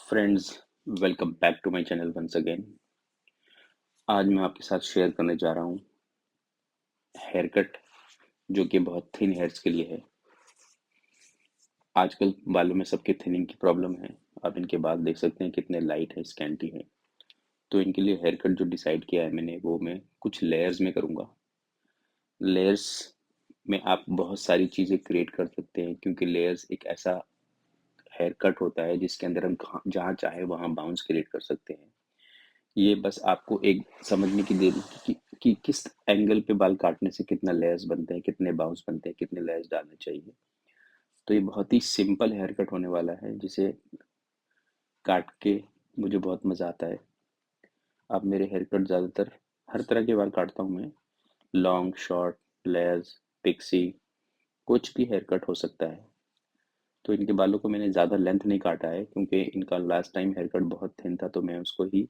Friends, welcome back to my channel once again. आज मैं आपके साथ शेयर करने जा रहा हूँ हेयर कट, जो कि बहुत थिन हेयर्स के लिए है। आजकल बालों में सबके थिनिंग की प्रॉब्लम है। आप इनके बाल देख सकते हैं कितने लाइट है, स्कैंटी है। तो इनके लिए हेयर कट जो डिसाइड किया है मैंने, वो मैं कुछ लेयर्स में करूँगा। लेयर्स में आप बहुत सारी चीज़ें क्रिएट कर सकते हैं, क्योंकि लेयर्स एक ऐसा हेयर कट होता है जिसके अंदर हम जहाँ चाहे वहाँ बाउंस क्रिएट कर सकते हैं। ये बस आपको एक समझने की देरी कि किस एंगल पे बाल काटने से कितना लेयर्स बनते हैं, कितने बाउंस बनते हैं, कितने लेयर्स डालने चाहिए। तो ये बहुत ही सिंपल हेयर कट होने वाला है, जिसे काट के मुझे बहुत मज़ा आता है। अब मेरे हेयर कट ज़्यादातर हर तरह के बाल काटता हूँ मैं। लॉन्ग, शॉर्ट, लेयर्स, पिक्सी, कुछ भी हेयर कट हो सकता है। तो इनके बालों को मैंने ज़्यादा लेंथ नहीं काटा है, क्योंकि इनका लास्ट टाइम हेयर कट बहुत थिन था, तो मैं उसको ही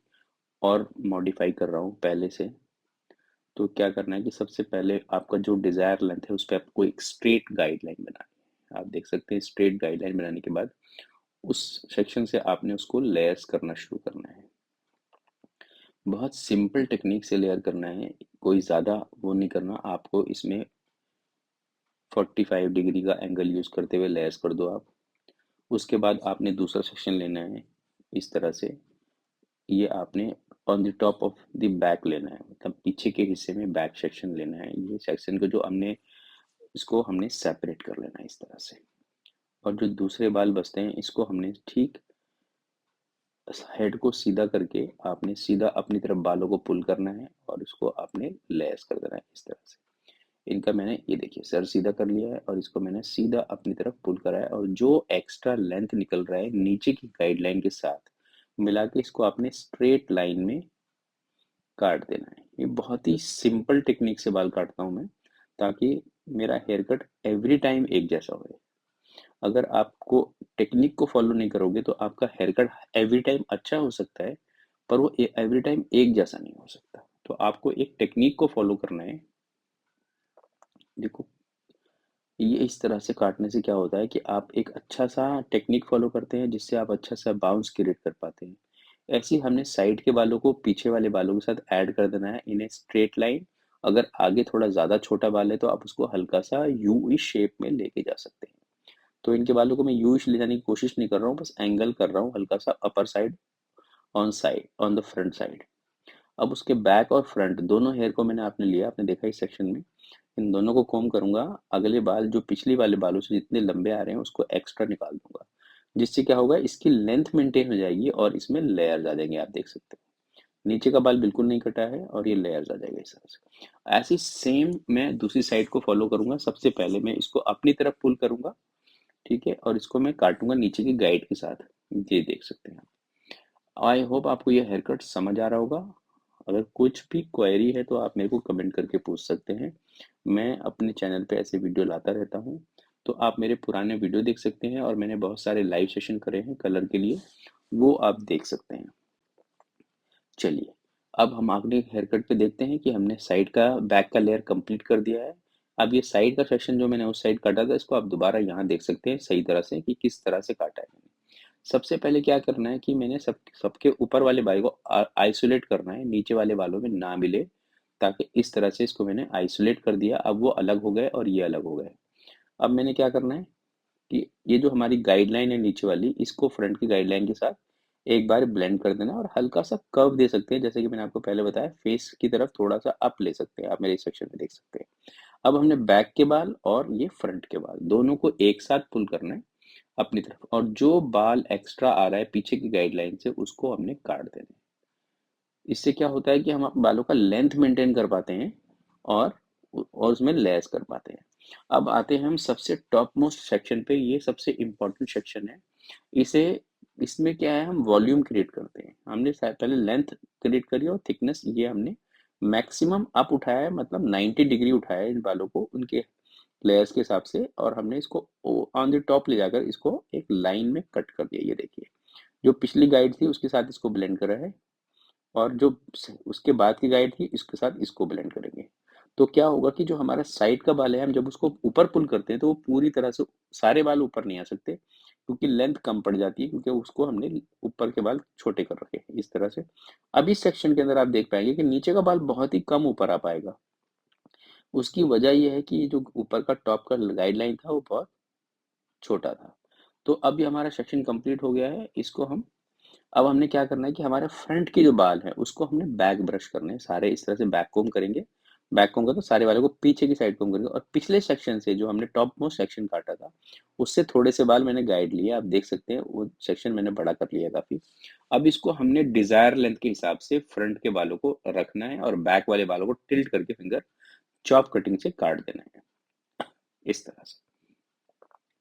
और मॉडिफाई कर रहा हूँ पहले से। तो क्या करना है कि सबसे पहले आपका जो डिज़ायर लेंथ है उस पे आपको एक स्ट्रेट गाइडलाइन बनानी है। आप देख सकते हैं, स्ट्रेट गाइडलाइन बनाने के बाद उस सेक्शन से आपने उसको लेयर्स करना शुरू करना है। बहुत सिंपल टेक्निक से लेयर करना है, कोई ज़्यादा वो नहीं करना। आपको इसमें 45 डिग्री का एंगल यूज़ करते हुए लेयर्स कर दो आप। उसके बाद आपने दूसरा सेक्शन लेना है इस तरह से। ये आपने on the top of the back लेना है, मतलब पीछे के हिस्से में बैक सेक्शन लेना है। ये सेक्शन को जो हमने इसको हमने सेपरेट कर लेना है इस तरह से। और जो दूसरे बाल बचते हैं, इसको हमने ठीक हेड को सीधा करके आपने सीधा अपनी तरफ बालों को पुल करना है, और इसको आपने लेस कर देना है इस तरह से। इनका मैंने ये देखिए सर सीधा कर लिया है, और इसको मैंने सीधा अपनी तरफ पुल करा है, और जो एक्स्ट्रा लेंथ निकल रहा है नीचे की गाइडलाइन के साथ मिला के इसको आपने स्ट्रेट लाइन में काट देना है। ये बहुत ही सिंपल टेक्निक से बाल काटता हूँ मैं, ताकि मेरा हेयर कट एवरी टाइम एक जैसा हो। अगर आपको टेक्निक को फॉलो नहीं करोगे तो आपका हेयर कट एवरी टाइम अच्छा हो सकता है, पर वो एवरी टाइम एक जैसा नहीं हो सकता। तो आपको एक टेक्निक को फॉलो करना है। देखो, ये इस तरह से काटने से क्या होता है कि आप एक अच्छा सा टेक्निक फॉलो करते हैं, जिससे आप अच्छा सा बाउंस क्रिएट कर पाते हैं। ऐसे ही हमने साइड के बालों को पीछे वाले बालों के साथ ऐड कर देना है इन ए स्ट्रेट लाइन। अगर आगे थोड़ा ज़्यादा छोटा बाल है तो आप उसको हल्का सा यू शेप में लेके जा सकते हैं। तो इनके बालों को मैं यू ले जाने की कोशिश नहीं कर रहा हूँ, बस एंगल कर रहा हूँ हल्का सा upper side on the front side. अब उसके बैक और फ्रंट दोनों हेयर को मैंने आपने लिया, आपने देखा इस सेक्शन में। इन दोनों को कॉम्ब करूंगा। अगले बाल जो पिछली वाले बालों से जितने लंबे आ रहे हैं उसको एक्स्ट्रा निकाल दूंगा, जिससे क्या होगा, इसकी लेंथ मेंटेन हो जाएगी और इसमें लेयर्स आ जाएंगे। आप देख सकते हैं नीचे का बाल बिल्कुल नहीं कटा है, और ये लेयर्स आ जाएगा इस तरह से। ऐसे सेम मैं दूसरी साइड को फॉलो करूंगा। सबसे पहले मैं इसको अपनी तरफ पुल करूंगा, ठीक है, और इसको मैं काटूंगा नीचे की गाइड के साथ। ये देख सकते हैं। आई होप आपको ये हेयर कट समझ आ रहा होगा। अगर कुछ भी क्वेरी है तो आप मेरे को कमेंट करके पूछ सकते हैं। मैं अपने चैनल पे ऐसे वीडियो लाता रहता हूँ। तो आप मेरे पुराने वीडियो देख सकते हैं, और मैंने बहुत सारे लाइव सेशन करे हैं कलर के लिए, वो आप देख सकते हैं। चलिए, अब हम अगले हेयर कट पे देखते हैं कि हमने साइड का बैक का लेयर कंप्लीट कर दिया है। अब ये साइड का सेक्शन जो मैंने उस साइड काटा था, इसको आप दोबारा यहाँ देख सकते हैं सही तरह से कि किस तरह से काटा है मैंने। सबसे पहले क्या करना है कि मैंने सबके ऊपर वाले बाल को आइसोलेट करना है, नीचे वाले बालों में ना मिले। ताकि इस तरह से इसको मैंने आइसोलेट कर दिया। अब वो अलग हो गए और ये अलग हो गए। अब मैंने क्या करना है कि ये जो हमारी गाइडलाइन है नीचे वाली, इसको फ्रंट की गाइडलाइन के साथ एक बार ब्लेंड कर देना, और हल्का सा कर्व दे सकते हैं, जैसे कि मैंने आपको पहले बताया, फेस की तरफ थोड़ा सा अप ले सकते हैं। आप मेरे इस सेक्शन में देख सकते हैं। अब हमने बैक के बाल और ये फ्रंट के बाल दोनों को एक साथ पुल करना है अपनी तरफ, और जो बाल एक्स्ट्रा आ रहा है पीछे की गाइडलाइन से उसको हमने काट देना है। इससे क्या होता है कि हम अपने बालों का लेंथ मेंटेन कर पाते हैं, और उसमें लेस कर पाते हैं। अब आते हैं हम सबसे टॉप मोस्ट सेक्शन पे। ये सबसे इम्पोर्टेंट सेक्शन है। इसे इसमें क्या है, हम वॉल्यूम क्रिएट करते हैं। हमने पहले लेंथ क्रिएट करी और थिकनेस ये हमने मैक्सिमम अप उठाया है, मतलब 90 डिग्री उठाया है इन बालों को उनके लेयर्स के हिसाब से, और हमने इसको ऑन द टॉप ले जाकर इसको एक लाइन में कट कर दिया। ये देखिए, जो पिछली गाइड थी उसके साथ इसको ब्लेंड करा है, और जो उसके बाद की गाइड थी इसके साथ इसको ब्लेंड करेंगे। तो क्या होगा कि जो हमारा साइड का बाल है, हम जब उसको ऊपर पुल करते हैं तो वो पूरी तरह से सारे बाल ऊपर नहीं आ सकते। क्योंकि लेंथ कम पड़ जाती है, क्योंकि उसको हमने ऊपर के बाल छोटे कर रखे हैं इस तरह से। अब इस सेक्शन के अंदर आप देख पाएंगे कि नीचे का बाल बहुत ही कम ऊपर आ पाएगा। उसकी वजह यह है कि जो ऊपर का टॉप का गाइडलाइन था वो बहुत छोटा था। तो अब ये हमारा सेक्शन कंप्लीट हो गया है। इसको हम अब हमने क्या करना है कि हमारे फ्रंट के जो बाल हैं उसको हमने बैक ब्रश करने हैं सारे, इस तरह से बैक कोम करेंगे। बैक कोम का तो सारे बालों को पीछे की साइड कोम करेंगे, और पिछले सेक्शन से जो हमने टॉप मोस्ट सेक्शन काटा था उससे थोड़े से बाल मैंने गाइड लिए, आप देख सकते हैं वो सेक्शन मैंने बड़ा कर लिया काफी। अब इसको हमने डिजायर लेंथ के हिसाब से फ्रंट के बालों को रखना है और बैक वाले बालों को टिल्ट करके फिंगर चॉप कटिंग से काट देना है इस तरह से।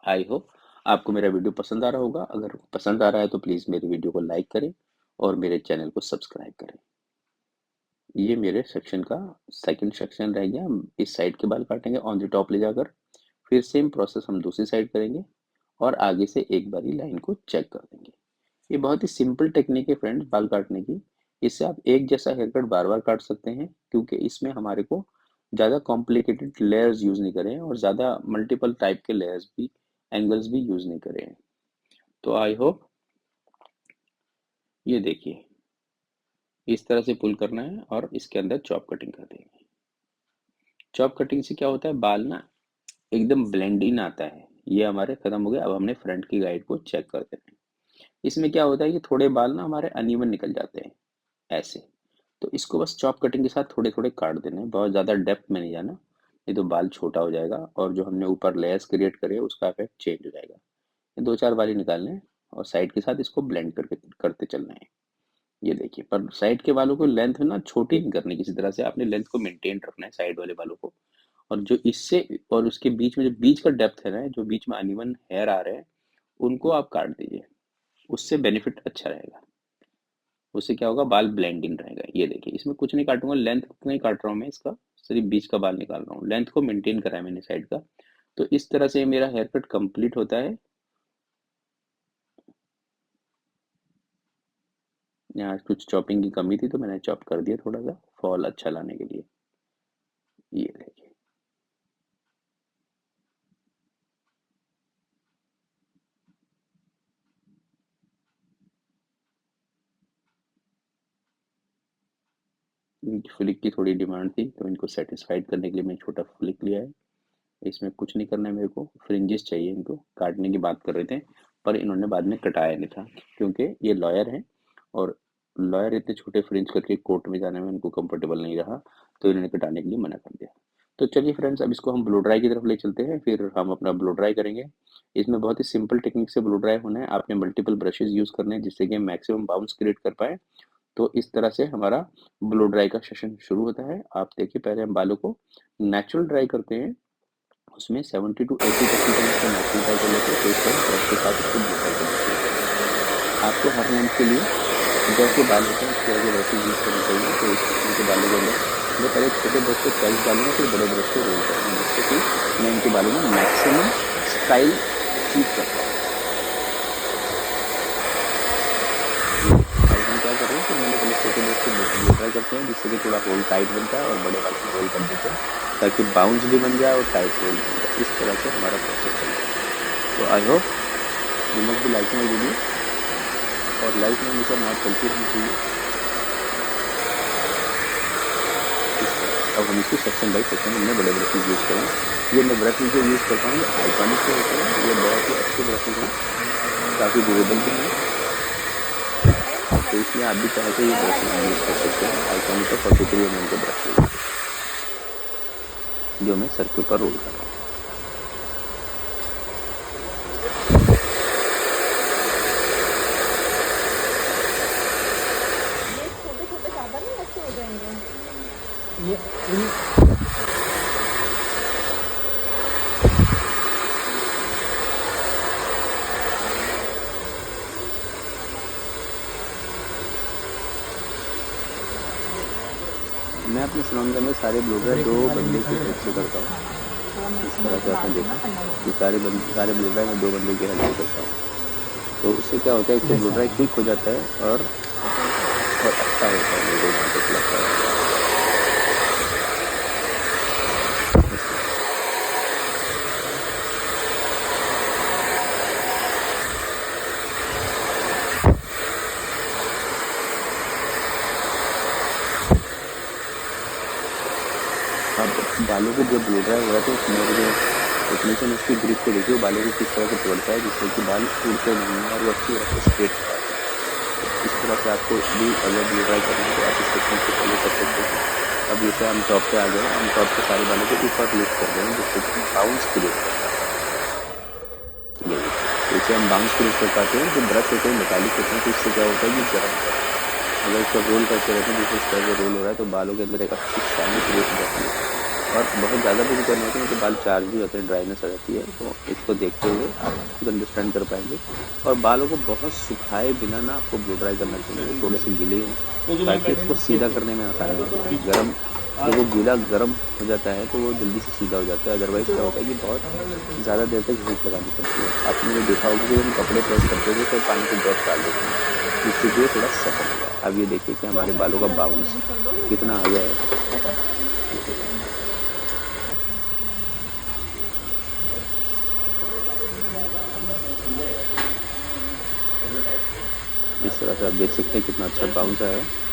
आई होप आपको मेरा वीडियो पसंद आ रहा होगा। अगर पसंद आ रहा है तो प्लीज़ मेरी वीडियो को लाइक करें और मेरे चैनल को सब्सक्राइब करें। ये मेरे सेक्शन का सेकंड सेक्शन रह गया। इस साइड के बाल काटेंगे ऑन द टॉप ले जाकर, फिर सेम प्रोसेस हम दूसरी साइड करेंगे और आगे से एक बारी लाइन को चेक कर देंगे। ये बहुत ही सिंपल टेक्निक है फ्रेंड्स बाल काटने की। इससे आप एक जैसा हेयर कट बार बार काट सकते हैं, क्योंकि इसमें हमारे को ज़्यादा कॉम्प्लिकेटेड लेयर्स यूज़ नहीं करें और ज़्यादा मल्टीपल टाइप के लेयर्स भी, एंगल्स भी यूज़ नहीं करें। तो आई होप, ये देखिए इस तरह से पुल करना है और इसके अंदर चॉप कटिंग कर देंगे। चॉप कटिंग से क्या होता है, बाल ना एकदम ब्लेंड इन आता है। ये हमारे खत्म हो गया। अब हमने फ्रंट की गाइड को चेक कर देना है। इसमें क्या होता है कि थोड़े बाल ना हमारे अनइवन निकल जाते हैं ऐसे, तो इसको बस चॉप कटिंग के साथ थोड़े थोड़े काट देना है, बहुत ज़्यादा डेप्थ में नहीं जाना, नहीं तो बाल छोटा हो जाएगा और जो हमने ऊपर लेयर्स क्रिएट करे उसका इफेक्ट चेंज हो जाएगा। ये दो चार बाल ही निकालने हैं और साइड के साथ इसको ब्लेंड करके करते चलना है। ये देखिए, पर साइड के बालों को लेंथ ना छोटी नहीं करनी, किसी तरह से आपने लेंथ को मेंटेन रखना है साइड वाले बालों को। और जो इससे और उसके बीच में जो बीच का डेप्थ है ना, जो बीच में अनइवन हेयर आ रहे हैं उनको आप काट दीजिए, उससे बेनिफिट अच्छा रहेगा। उससे क्या होगा, बाल ब्लेंड इन रहेगा। ये देखिए इसमें कुछ नहीं काटूंगा, लेंथ नहीं काट रहा हूँ मैं इसका, सिर्फ बीच का बाल निकाल रहा हूँ, लेंथ को मेंटेन करा है मैंने साइड का। तो इस तरह से मेरा हेयर कट कंप्लीट होता है। यहाँ कुछ चॉपिंग की कमी थी तो मैंने चॉप कर दिया थोड़ा सा फॉल अच्छा लाने के लिए। ये देखिए, इनकी फ्लिक की थोड़ी डिमांड थी तो इनको सेटिस्फाइड करने के लिए मैंने छोटा फ्लिक लिया है। इसमें कुछ नहीं करना है मेरे को, फ्रिंजेस चाहिए इनको, काटने की बात कर रहे थे पर इन्होंने बाद में कटाया नहीं था, क्योंकि ये लॉयर हैं और लॉयर इतने छोटे फ्रिंज करके कोर्ट में जाने में उनको कंफर्टेबल नहीं रहा, तो इन्होंने कटाने के लिए मना कर दिया। तो चलिए फ्रेंड्स, अब इसको हम ब्लो ड्राई की तरफ ले चलते हैं, फिर हम अपना ब्लो ड्राई करेंगे। इसमें बहुत ही सिंपल टेक्निक से ब्लो ड्राई होना है। आपने मल्टीपल ब्रशेज यूज़ करने हैं जिससे कि हम मैक्सिमम बाउंस क्रिएट कर पाए। तो इस तरह से हमारा ब्लो ड्राई का सेशन शुरू होता है। आप देखिए, पहले हम बालों को नेचुरल ड्राई करते हैं, उसमें 70 टू 80% तक इसको नेचुरल ड्राई कर लेते हैं, फिर इसको ब्रश के साथ इसको ब्लो ड्राई करना चाहिए। आपको हर लेंथ के लिए जैसे बाल होते हैं उसके आगे वैसे यूज़ करना चाहिए। तो इस किस्म के बालों के अंदर मैं पहले छोटे ब्रश को ट्वाइस डालूंगा, फिर बड़े ब्रश को रोल करूँगा, जिससे कि मैं इनके बालों में मैक्सिमम स्टाइल अचीव कर पाऊँ। अब हम क्या कर रहे हैं कि मैंने पहले छोटे ब्रश को ब्लो ड्राई करते हैं, जिससे कि थोड़ा होल टाइट बनता है, और बड़े बाल को रोल कर देते हैं ताकि बाउंस भी बन जाए और टाइट रोल बन जाए। इस तरह से हमारा प्रोसेस चलता है। तो I hope you must be liking my video, और लाइफ में हमेशा मौत चलती रहनी चाहिए। इस तरह अब हम इसको सेक्शन बाई सेक्शन में बड़े ब्रशेज यूज़ करें। ये मैं ब्रश जो यूज़ करता हूँ आइकॉनिक के होते हैं, ये बहुत ही अच्छे ब्रशेज हैं, काफ़ी ड्यूरेबल भी हैं, तो इसलिए आप भी चाहे तो ये ब्रशेज यूज़ कर सकते हैं। आइकॉनिक का 43 mm के ब्रश जो मैं सर के ऊपर रोल कर रहा हूँ। मैं अपने सैलून के अंदर सारे ब्लो ड्राई 2 बंदे की हेल्प से करता हूँ। इस तरह से आपने देखा कि सारे ब्लो ड्राई मैं 2 बंदे की हेल्प से करता हूँ। तो इससे क्या होता है, एक तो ब्लो ड्राई क्विक हो जाता है और अच्छा होता है, मेरे को यहाँ तक लगता है। बालों को जब ब्लो ड्राई हो रहा है तो मेरे जो टेक्नीशियन उसकी ग्रिप को देखिए, बालों को किस तरह से तोड़ता है जिससे कि बाल उड़ते नहीं हैं और वो अच्छी तरह से स्ट्रेट हो जाते हैं। इस तरह से आपको भी अगर ब्लो ड्राई करना है तो आप इस टेक्निक को फॉलो कर सकते हैं। अब जैसे हम टॉप पे आ गए, हम टॉप पे सारे बालों को ऊपर लिफ्ट कर देंगे जिससे कि बाउंस क्रिएट करता है। ये जैसे हम बाउंस क्रिएट कर पाते हैं, जो ब्रश होते हैं मेटालिक होते हैं, तो इससे क्या होता है कि गर्म होता है। अगर इसको रोल करते रहते हैं जैसे इस तरह से रोल हो रहा है तो बालों के अंदर एक अच्छी शाइन क्रिएट हो जाती है। और बहुत ज़्यादा भी करना होता है तो बाल चार्ज भी होते हैं, ड्राइनेस आ जाती है। तो इसको देखते हुए आप खुद अंडरस्टैंड कर पाएंगे। और बालों को बहुत सुखाए बिना ना आपको ब्लो ड्राई करना चाहिए, थोड़े से गीले हों ताकि इसको सीधा करने में आसानी हो। गर्म जब वो गीला गर्म हो जाता है तो वो जल्दी से सीधा हो जाता है। अदरवाइज़ क्या होता है कि बहुत ज़्यादा देर तक हीट लगानी पड़ती है। आपने ये देखा होगा कि हम कपड़े प्रेस करते थे तो पानी के ड्रॉप डाल देते हैं जिससे कि वो थोड़ा सफल हो जाए। अब ये देखिए कि हमारे बालों का बाउंस कितना आ गया है। इस तरह से आप देख सकते हैं कितना अच्छा बाउंस आया है।